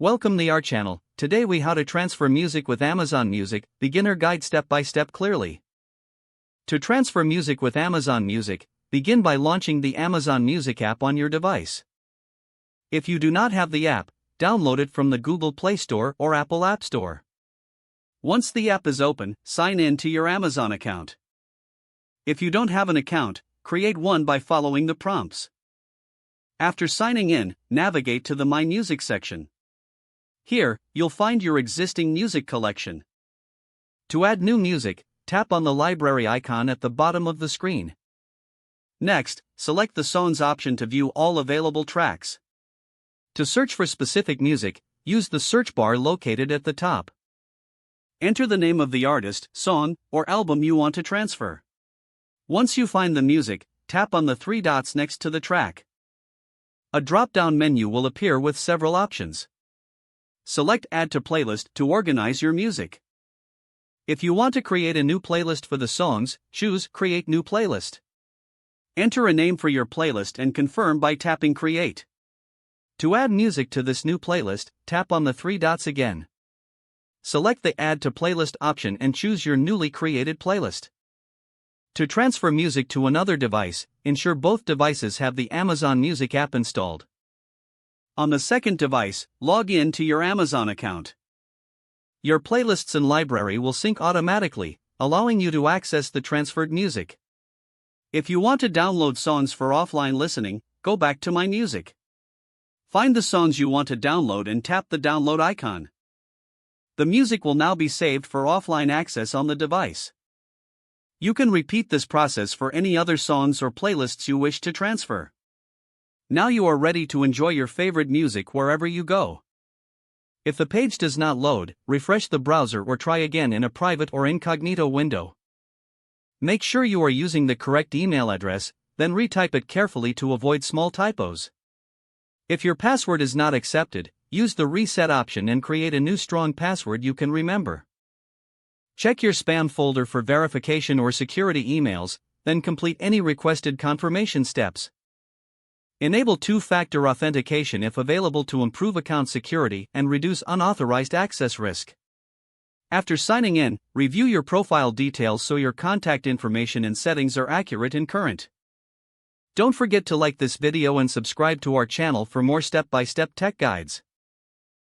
Welcome to our channel. Today we how to transfer music with Amazon Music, beginner guide step by step clearly. To transfer music with Amazon Music, begin by launching the Amazon Music app on your device. If you do not have the app, download it from the Google Play Store or Apple App Store. Once the app is open, sign in to your Amazon account. If you don't have an account, create one by following the prompts. After signing in, navigate to the My Music section. Here, you'll find your existing music collection. To add new music, tap on the library icon at the bottom of the screen. Next, select the Songs option to view all available tracks. To search for specific music, use the search bar located at the top. Enter the name of the artist, song, or album you want to transfer. Once you find the music, tap on the three dots next to the track. A drop-down menu will appear with several options. Select Add to Playlist to organize your music. If you want to create a new playlist for the songs, choose Create New Playlist. Enter a name for your playlist and confirm by tapping Create. To add music to this new playlist, tap on the three dots again. Select the Add to Playlist option and choose your newly created playlist. To transfer music to another device, ensure both devices have the Amazon Music app installed. On the second device, log in to your Amazon account. Your playlists and library will sync automatically, allowing you to access the transferred music. If you want to download songs for offline listening, go back to My Music. Find the songs you want to download and tap the download icon. The music will now be saved for offline access on the device. You can repeat this process for any other songs or playlists you wish to transfer. Now you are ready to enjoy your favorite music wherever you go. If the page does not load, refresh the browser or try again in a private or incognito window. Make sure you are using the correct email address, then retype it carefully to avoid small typos. If your password is not accepted, use the reset option and create a new strong password you can remember. Check your spam folder for verification or security emails, then complete any requested confirmation steps. Enable two-factor authentication if available to improve account security and reduce unauthorized access risk. After signing in, review your profile details so your contact information and settings are accurate and current. Don't forget to like this video and subscribe to our channel for more step-by-step tech guides.